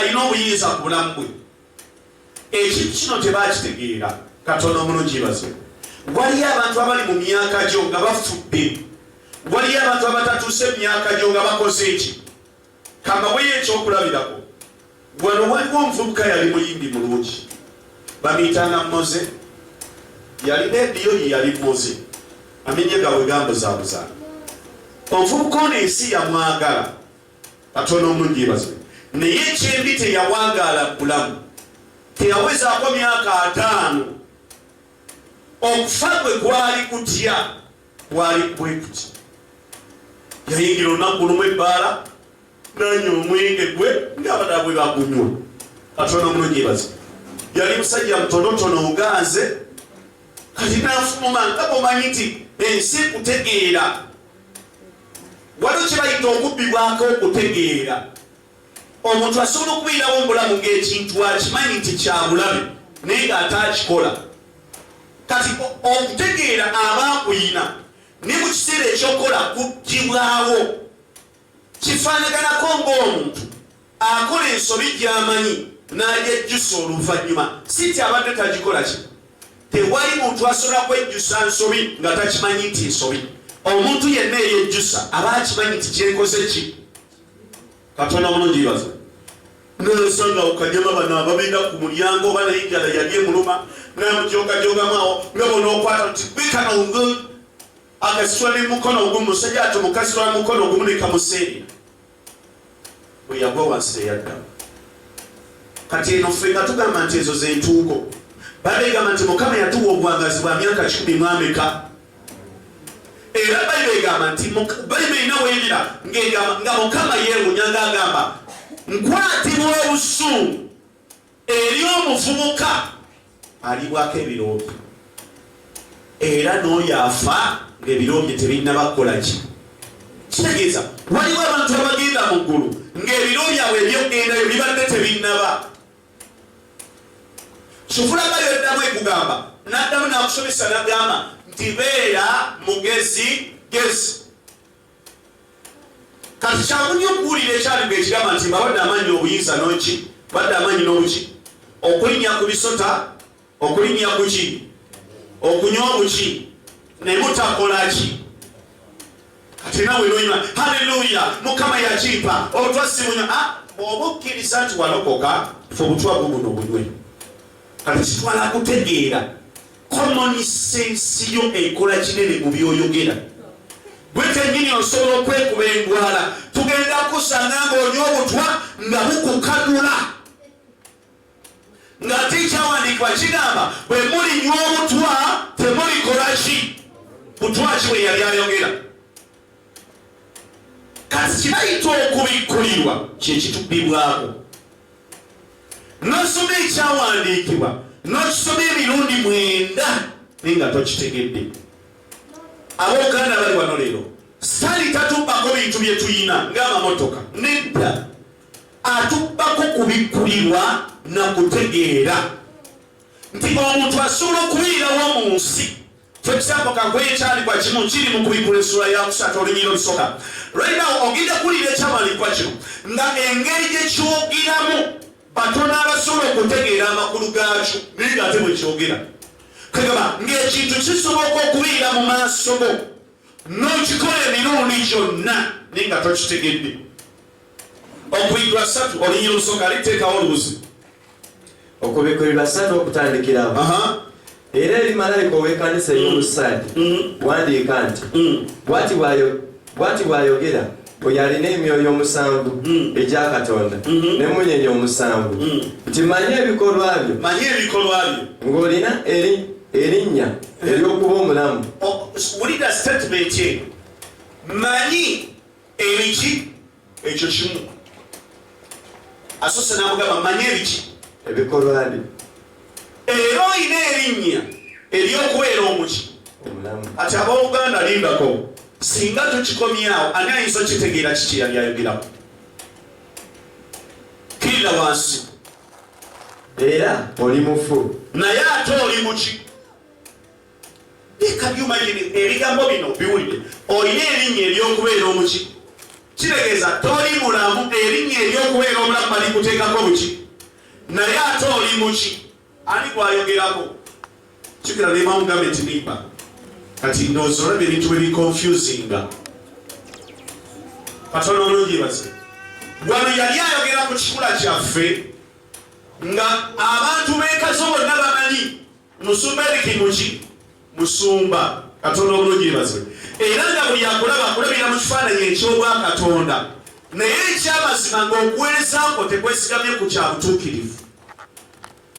alina obuyinza ku bulamu bwe. Ekintu kino tebakitegeera. Katonda omulungi baze. Waliyo abantu abali mu myaka gyo nga bafudde. Waliyo abantu abatatuuse myaka gyo nga bakoze eki. Kambaweyo ekyokulabirako. Wano waliwo omuvubuka yali muyimbi mulungi. Bamuyitanga Moze. Yalina ediyo yali Moze. Amenye gawe gambuzaabuzaana. Omuvubuka ono ensi yamwagala. Katonda omulungi baze. Naye ekyembi teyawangala bulamu. Teyawezaako myaka 5. Okufa kwe kwali kutya. Kwali bwe kutya. Yayingira olunaku lumu ebbaala nanywa omwenge gwe ng'abadala bwe bagunywa. Katonda omulungi baze. Yali musajja mutonotono oganze. Kati n'afuluma nga bw'omanyi nti ensi kutegeera. Waliwo kye bayita okubbibwako okutegeera. Omuntu asobola okubeerawo omulamu ng'ekintu akimanyi nti kya bulabe naye ng'ataakikola. Kati okutegeera aba akuyina ne mu kiseera ekyokola kuggibwawo. Kifaanaganako ng'omuntu akola ensobi gy'amanyi n'agyejjusa oluvannyuma si ti abadde tagikola ki. Tewali muntu asobola kwejjusa nsobi nga takimanyi nti nsobi. Omuntu yenna eyejjusa aba akimanyi nti kyekoze ki. Katonda omulungi baze. N'osanga okanyama bano ababeera ku mulyango oba n'enjala yali emuluma n'amujoogajogamu nga bona okwata nti bikano akasitula n'emukono ogumu musajja ati omukasitula n'emukono ogumu ne kamuseerera. Bwe yagwa wansi teyaddamu. Kati eno ffe nga tugamba nti ezo z'entuuko. Babegamba nti Mukama yatuwa obuwangazi bwa myaka 10 Era Bayibuli egamba nti Bayibuli erina weerira nga Mukama yeewuunya ng'agamba nkwatibwa obusungu eri omuvubuka alibwako ebiroobi. Era n'oyo afa ng'ebiroobi tebinnabakola ki. Kitegeeza waliwo abantu abagenda mu ggulu ng'ebiroobi awo ebyogendayo bibadde tebinnaba. Sufulabayo eddamu ekugamba n'addamu n'akusomesa n'agamba nti beera mugezi gezi. Kati kyamunye okuwulira ekyali ng'ekigamba nti mbabadde amanyi obuyinza n'oki badde amanyi n'obuki okulinnya ku bisota okulinnya ku ki okunywa obuki ne mutakola ki. Kati nawe noyima haleluya Mukama yakimpa otwasimunya bw'oba okkiriza nti walokoka fe obutwa buno bunywe. Kati kitwala kutegeera common sense yo ekola kinene mu byoyogera. Bwe kennyini osobola okwekuba engwala tugenda kusanga ng'onywa obutwa nga bukukadula. Ng'ate ekyawandiikibwa kigamba bwe mulinywa obutwa temulikola ki. Butwa ki bwe yali ayogera. Kati kibayita okubikkulirwa kye kitubbibwako. N'osoma ekyawandiikibwa n'okisoma emirundi 9 naye nga tokitegedde. Abooluganda bali wano leero Sitaani tatubbako bintu bye tuyina ng'amamotoka. Nedda. Atubbako kubikkulirwa na kutegeera nti omuntu asobola okubeerawo mu nsi. Fekisambo kankwe ekyandikwa kimu kiri mu kubikkula essula ya 3 olunyiriro olusooka. Right now ogenda kuwulira ekyawandiikibwa kino nga engeri gye kyogeramu batono abasobola okutegeera amakulu gaakyo naye ng'ate bwe kyogera. Kagamba ng'ekintu kisoboka okubeera mu maaso go n'okikola emirundi gyonna naye nga tokitegedde. Okubikkulwa 3 olunyiriro olusooka liteekawo olubuzi. Okubikkulirwa 3 okutandikirawo. Era eri malayika ow'ekkanisa ey'omu Sardi wandiika nti bw'ati bw'ayogera oyo alina emyoyo 7 egya Katonda n'emunyenye 7 nti manye ebikolwa byo ng'olina erinnya ery'okuba omulamu. Wulira statement ye manyi ebiki ekyo kimu. Asose n'amugamba manyi ebiki ebikolwa byo era olina erinnya ery'okubeera omuki omulamu. Ati abooluganda lindako singa tukikomyawo ani ayinza okitegeera kiki yali ayogeramu. Kirira wansi. Era oli mufu naye ate oli muki. Can you imagine ebigambo bino biwulire olina erinnya ery'okubeera omuki kitegeeza toli mulamu erinnya ery'okubeera omulamu balikuteekako buki naye ate oli muki ani gwayogerako kikira nemamu gavumenti nimba kati ndowooza olaba ebintu bwe biconfusinga katono bulungi base wano yali ayogera ku kikula kyaffe nga abantu b'ekazo bonna bamanyi musumba eriki muki musumba katonda obulungi base era nga buli akulaba akulabira mu kifaananyi eky'obwakatonda naye ekyamazima ng'okuweereza nko tekwesigamye ku kya butuukirivu